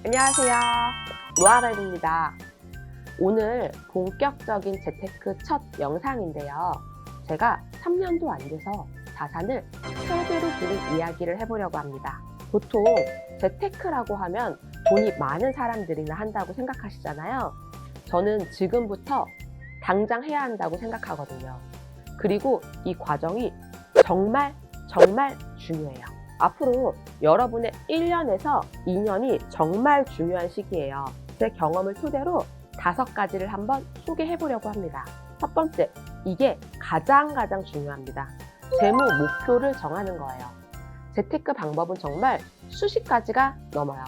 안녕하세요. 로아벨입니다. 오늘 본격적인 재테크 첫 영상인데요. 제가 3년도 안 돼서 자산을 3배로 줄인 이야기를 해보려고 합니다. 보통 재테크라고 하면 돈이 많은 사람들이나 한다고 생각하시잖아요. 저는 지금부터 당장 해야 한다고 생각하거든요. 그리고 이 과정이 정말 중요해요. 앞으로 여러분의 1년에서 2년이 정말 중요한 시기예요. 제 경험을 토대로 5가지를 한번 소개해 보려고 합니다. 첫 번째, 이게 가장 중요합니다. 재무 목표를 정하는 거예요. 재테크 방법은 정말 수십 가지가 넘어요.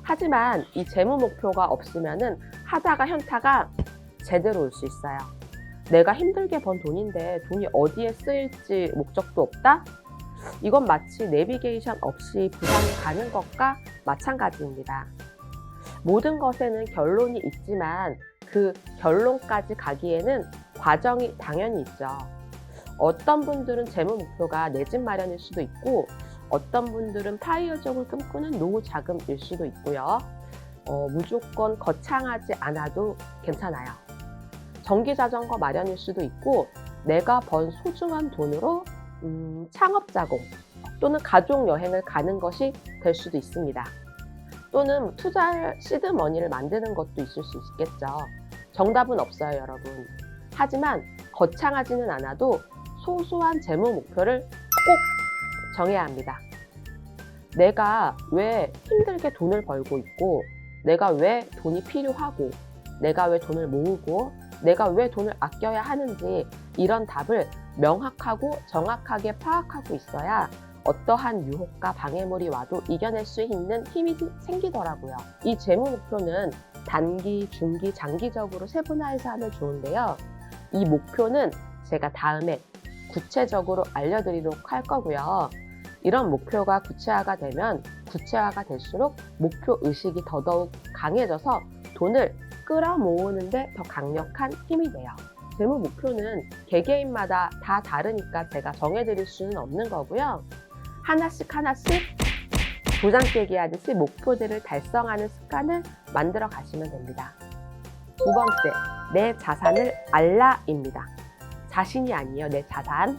하지만 이 재무 목표가 없으면은 하다가 현타가 제대로 올 수 있어요. 내가 힘들게 번 돈인데 돈이 어디에 쓰일지 목적도 없다? 이건 마치 내비게이션 없이 부산에 가는 것과 마찬가지입니다. 모든 것에는 결론이 있지만 그 결론까지 가기에는 과정이 당연히 있죠. 어떤 분들은 재무 목표가 내 집 마련일 수도 있고, 어떤 분들은 파이어족을 꿈꾸는 노후 자금일 수도 있고요. 무조건 거창하지 않아도 괜찮아요. 전기 자전거 마련일 수도 있고, 내가 번 소중한 돈으로 창업자금 또는 가족 여행을 가는 것이 될 수도 있습니다. 또는 투자할 시드머니를 만드는 것도 있을 수 있겠죠. 정답은 없어요, 여러분. 하지만 거창하지는 않아도 소소한 재무 목표를 꼭 정해야 합니다. 내가 왜 힘들게 돈을 벌고 있고, 내가 왜 돈이 필요하고, 내가 왜 돈을 모으고, 내가 왜 돈을 아껴야 하는지, 이런 답을 명확하고 정확하게 파악하고 있어야 어떠한 유혹과 방해물이 와도 이겨낼 수 있는 힘이 생기더라고요. 이 재무 목표는 단기, 중기, 장기적으로 세분화해서 하면 좋은데요. 이 목표는 제가 다음에 구체적으로 알려드리도록 할 거고요. 이런 목표가 구체화가 되면 구체화가 될수록 목표 의식이 더더욱 강해져서 돈을 끌어모으는데 더 강력한 힘이 돼요. 재무 목표는 개개인마다 다 다르니까 제가 정해드릴 수는 없는 거고요. 하나씩 부장 깨기 하듯이 목표들을 달성하는 습관을 만들어 가시면 됩니다. 두 번째, 내 자산을 알라입니다. 자신이 아니에요, 내 자산.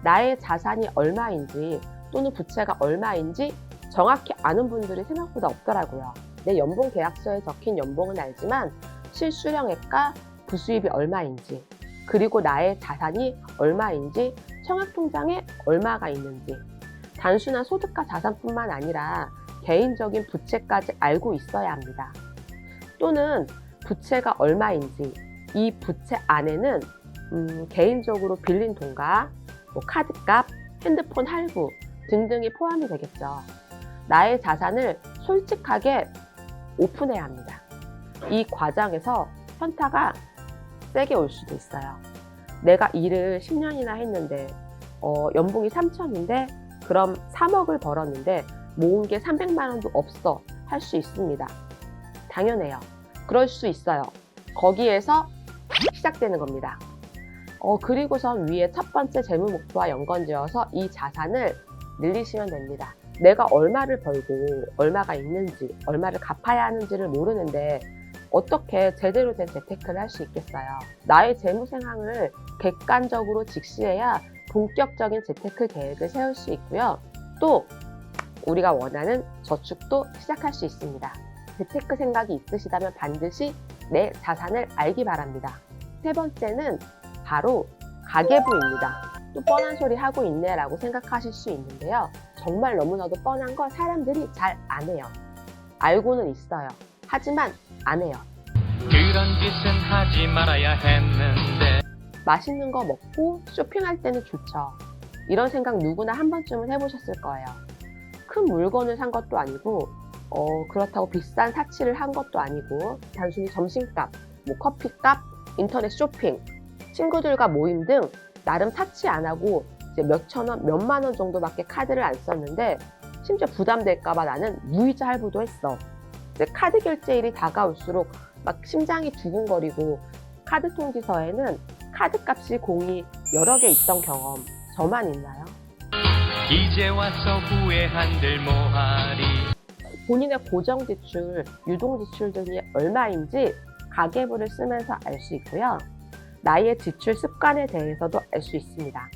나의 자산이 얼마인지 또는 부채가 얼마인지 정확히 아는 분들이 생각보다 없더라고요. 내 연봉 계약서에 적힌 연봉은 알지만 실수령액과 부수입이 얼마인지, 그리고 나의 자산이 얼마인지, 청약통장에 얼마가 있는지, 단순한 소득과 자산뿐만 아니라 개인적인 부채까지 알고 있어야 합니다. 또는 부채가 얼마인지, 이 부채 안에는 개인적으로 빌린 돈과 카드값, 핸드폰 할부 등등이 포함이 되겠죠. 나의 자산을 솔직하게 오픈해야 합니다. 이 과정에서 현타가 세게 올 수도 있어요. 내가 일을 10년이나 했는데 연봉이 3천인데 그럼 3억을 벌었는데 모은 게 300만 원도 없어 할 수 있습니다. 당연해요. 그럴 수 있어요. 거기에서 시작되는 겁니다. 그리고선 위에 첫 번째 재무 목표와 연관지어서 이 자산을 늘리시면 됩니다. 내가 얼마를 벌고 얼마가 있는지, 얼마를 갚아야 하는지를 모르는데 어떻게 제대로 된 재테크를 할 수 있겠어요? 나의 재무 상황을 객관적으로 직시해야 본격적인 재테크 계획을 세울 수 있고요. 또 우리가 원하는 저축도 시작할 수 있습니다. 재테크 생각이 있으시다면 반드시 내 자산을 알기 바랍니다. 세 번째는 바로 가계부입니다. 또 뻔한 소리 하고 있네 라고 생각하실 수 있는데요. 정말 너무나도 뻔한 거 사람들이 잘 안 해요. 알고는 있어요. 하지만 안 해요. 그런 짓은 하지 말아야 했는데. 맛있는 거 먹고 쇼핑할 때는 좋죠. 이런 생각 누구나 한 번쯤은 해보셨을 거예요. 큰 물건을 산 것도 아니고 그렇다고 비싼 사치를 한 것도 아니고 단순히 점심값, 커피값, 인터넷 쇼핑, 친구들과 모임 등 나름 사치 안 하고 이제 몇천 원, 몇만 원 정도밖에 카드를 안 썼는데 심지어 부담될까봐 나는 무이자 할부도 했어. 이제 카드 결제일이 다가올수록 막 심장이 두근거리고 카드 통지서에는 카드값이 공이 여러 개 있던 경험 저만 있나요? 이제 와서 후회한들 뭐하리. 본인의 고정 지출, 유동 지출 등이 얼마인지 가계부를 쓰면서 알 수 있고요. 나의 지출 습관에 대해서도 알 수 있습니다.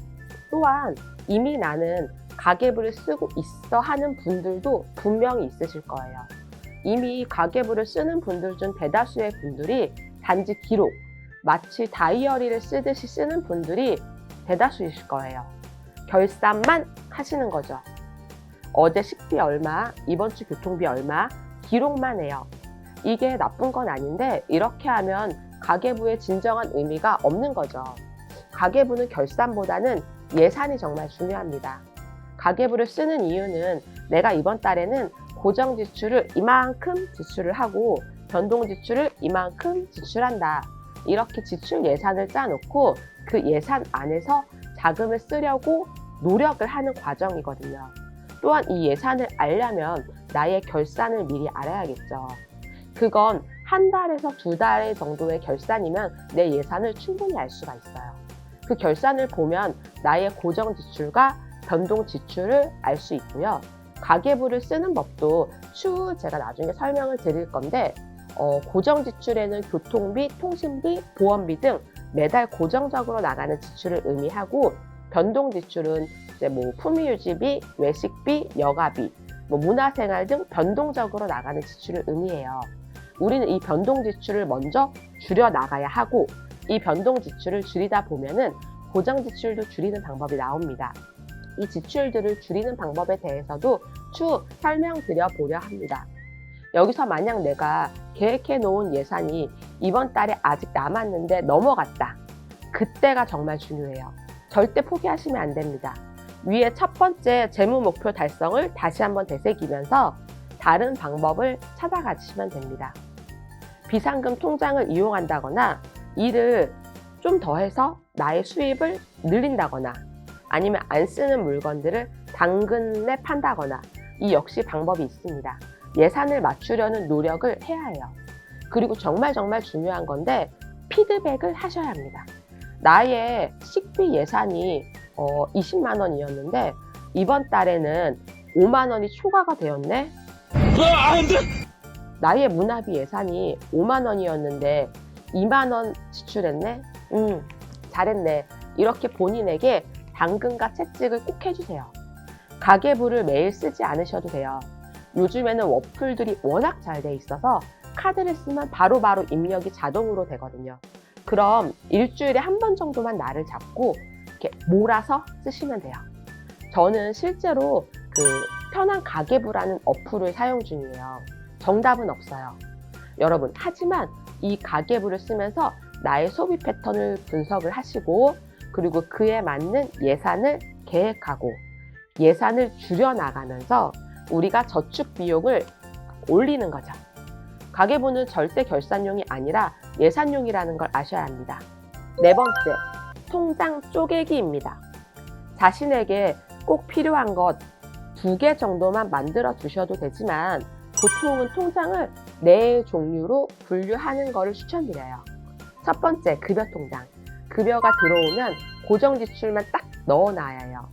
또한 이미 나는 가계부를 쓰고 있어 하는 분들도 분명히 있으실 거예요. 이미 가계부를 쓰는 분들 중 대다수의 분들이 단지 기록, 마치 다이어리를 쓰듯이 쓰는 분들이 대다수이실 거예요. 결산만 하시는 거죠. 어제 식비 얼마, 이번 주 교통비 얼마, 기록만 해요. 이게 나쁜 건 아닌데 이렇게 하면 가계부의 진정한 의미가 없는 거죠. 가계부는 결산보다는 예산이 정말 중요합니다. 가계부를 쓰는 이유는 내가 이번 달에는 고정 지출을 이만큼 지출을 하고 변동 지출을 이만큼 지출한다. 이렇게 지출 예산을 짜놓고 그 예산 안에서 자금을 쓰려고 노력을 하는 과정이거든요. 또한 이 예산을 알려면 나의 결산을 미리 알아야겠죠. 그건 한 달에서 두 달 정도의 결산이면 내 예산을 충분히 알 수가 있어요. 그 결산을 보면 나의 고정 지출과 변동 지출을 알 수 있고요. 가계부를 쓰는 법도 추후 제가 나중에 설명을 드릴 건데 고정 지출에는 교통비, 통신비, 보험비 등 매달 고정적으로 나가는 지출을 의미하고 변동 지출은 이제 품위유지비, 외식비, 여가비, 문화생활 등 변동적으로 나가는 지출을 의미해요. 우리는 이 변동 지출을 먼저 줄여 나가야 하고 이 변동 지출을 줄이다 보면은 고정 지출도 줄이는 방법이 나옵니다. 이 지출들을 줄이는 방법에 대해서도 추후 설명드려 보려 합니다. 여기서 만약 내가 계획해 놓은 예산이 이번 달에 아직 남았는데 넘어갔다. 그때가 정말 중요해요. 절대 포기하시면 안 됩니다. 위에 첫 번째 재무 목표 달성을 다시 한번 되새기면서 다른 방법을 찾아가시면 됩니다. 비상금 통장을 이용한다거나 이를 좀 더해서 나의 수입을 늘린다거나 아니면 안 쓰는 물건들을 당근에 판다거나 이 역시 방법이 있습니다. 예산을 맞추려는 노력을 해야 해요. 그리고 정말 중요한 건데 피드백을 하셔야 합니다. 나의 식비 예산이 20만 원이었는데 이번 달에는 5만 원이 초과가 되었네. 나의 문화비 예산이 5만 원이었는데 2만 원 지출했네. 잘했네. 이렇게 본인에게 당근과 채찍을 꼭 해주세요. 가계부를 매일 쓰지 않으셔도 돼요. 요즘에는 워플들이 워낙 잘 돼 있어서 카드를 쓰면 바로바로 입력이 자동으로 되거든요. 그럼 일주일에 한 번 정도만 날을 잡고 이렇게 몰아서 쓰시면 돼요. 저는 실제로 편한 가계부라는 어플을 사용 중이에요. 정답은 없어요. 여러분, 하지만 이 가계부를 쓰면서 나의 소비 패턴을 분석을 하시고 그리고 그에 맞는 예산을 계획하고 예산을 줄여나가면서 우리가 저축 비용을 올리는 거죠. 가계부는 절대 결산용이 아니라 예산용이라는 걸 아셔야 합니다. 네 번째, 통장 쪼개기입니다. 자신에게 꼭 필요한 것 2개 정도만 만들어 두셔도 되지만 보통은 통장을 4 종류로 분류하는 것을 추천드려요. 첫 번째, 급여 통장. 급여가 들어오면 고정 지출만 딱 넣어놔야 해요.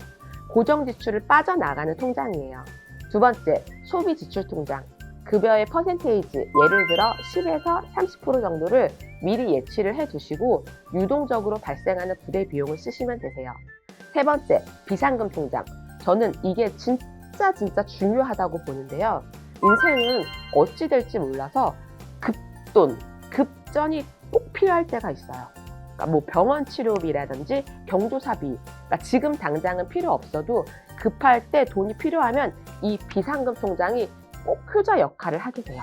고정 지출을 빠져나가는 통장이에요. 두 번째, 소비 지출 통장. 급여의 퍼센테이지, 예를 들어 10에서 30% 정도를 미리 예치를 해두시고 유동적으로 발생하는 부대 비용을 쓰시면 되세요. 세 번째, 비상금 통장. 저는 이게 진짜 중요하다고 보는데요. 인생은 어찌 될지 몰라서 급돈, 급전이 꼭 필요할 때가 있어요. 그러니까 병원 치료비라든지 경조사비, 그러니까 지금 당장은 필요 없어도 급할 때 돈이 필요하면 이 비상금 통장이 꼭 효자 역할을 하게 돼요.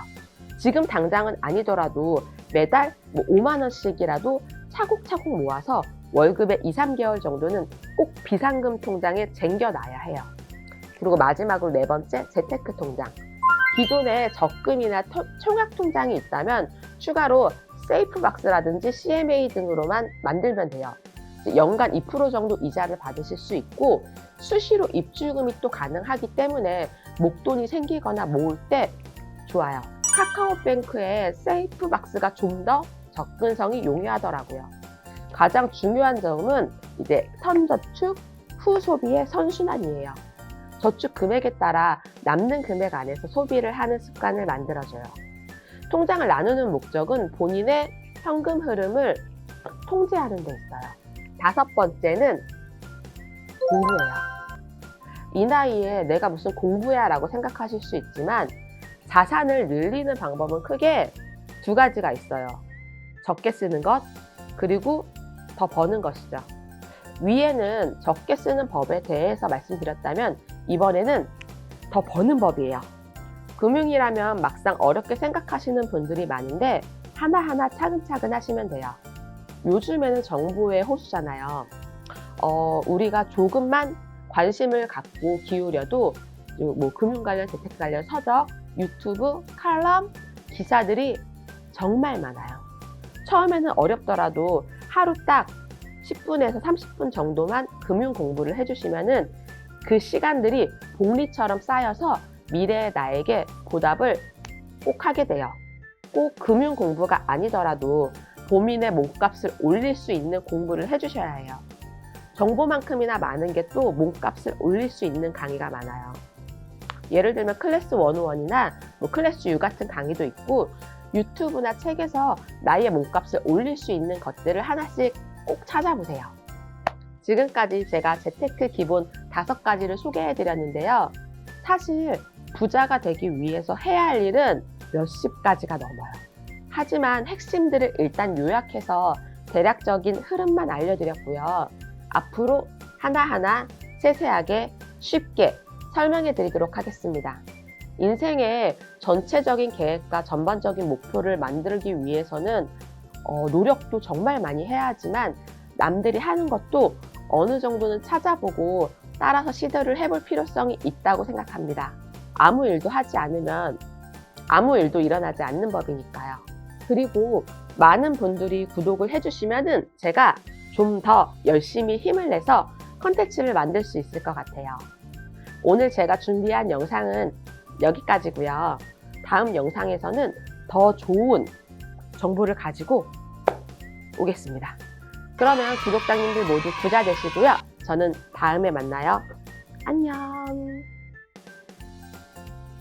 지금 당장은 아니더라도 매달 5만 원씩이라도 차곡차곡 모아서 월급의 2, 3개월 정도는 꼭 비상금 통장에 쟁겨놔야 해요. 그리고 마지막으로 네 번째, 재테크 통장. 기존에 적금이나 청약 통장이 있다면 추가로 세이프박스라든지 CMA 등으로만 만들면 돼요. 연간 2% 정도 이자를 받으실 수 있고 수시로 입출금이 또 가능하기 때문에 목돈이 생기거나 모을 때 좋아요. 카카오뱅크의 세이프박스가 좀 더 접근성이 용이하더라고요. 가장 중요한 점은 이제 선저축, 후소비의 선순환이에요. 저축 금액에 따라 남는 금액 안에서 소비를 하는 습관을 만들어줘요. 통장을 나누는 목적은 본인의 현금 흐름을 통제하는 데 있어요. 5번째는 공부예요. 이 나이에 내가 무슨 공부야 라고 생각하실 수 있지만 자산을 늘리는 방법은 크게 2가지가 있어요. 적게 쓰는 것, 그리고 더 버는 것이죠. 위에는 적게 쓰는 법에 대해서 말씀드렸다면 이번에는 더 버는 법이에요. 금융이라면 막상 어렵게 생각하시는 분들이 많은데 하나하나 차근차근 하시면 돼요. 요즘에는 정보의 호수잖아요. 우리가 조금만 관심을 갖고 기울여도 뭐 금융 관련, 재테크 관련 서적, 유튜브, 칼럼, 기사들이 정말 많아요. 처음에는 어렵더라도 하루 딱 10분에서 30분 정도만 금융 공부를 해주시면은 그 시간들이 복리처럼 쌓여서 미래의 나에게 보답을 꼭 하게 돼요. 꼭 금융 공부가 아니더라도 본인의 몸값을 올릴 수 있는 공부를 해주셔야 해요. 정보만큼이나 많은 게 또 몸값을 올릴 수 있는 강의가 많아요. 예를 들면 클래스 101이나 클래스 U 같은 강의도 있고 유튜브나 책에서 나의 몸값을 올릴 수 있는 것들을 하나씩 꼭 찾아보세요. 지금까지 제가 재테크 기본 5가지를 소개해 드렸는데요. 사실 부자가 되기 위해서 해야 할 일은 몇십 가지가 넘어요. 하지만 핵심들을 일단 요약해서 대략적인 흐름만 알려드렸고요. 앞으로 하나하나 세세하게 쉽게 설명해 드리도록 하겠습니다. 인생의 전체적인 계획과 전반적인 목표를 만들기 위해서는 노력도 정말 많이 해야 하지만 남들이 하는 것도 어느 정도는 찾아보고 따라서 시도를 해볼 필요성이 있다고 생각합니다. 아무 일도 하지 않으면 아무 일도 일어나지 않는 법이니까요. 그리고 많은 분들이 구독을 해주시면은 제가 좀 더 열심히 힘을 내서 컨텐츠를 만들 수 있을 것 같아요. 오늘 제가 준비한 영상은 여기까지고요. 다음 영상에서는 더 좋은 정보를 가지고 오겠습니다. 그러면 구독자님들 모두 부자 되시고요. 저는 다음에 만나요. 안녕.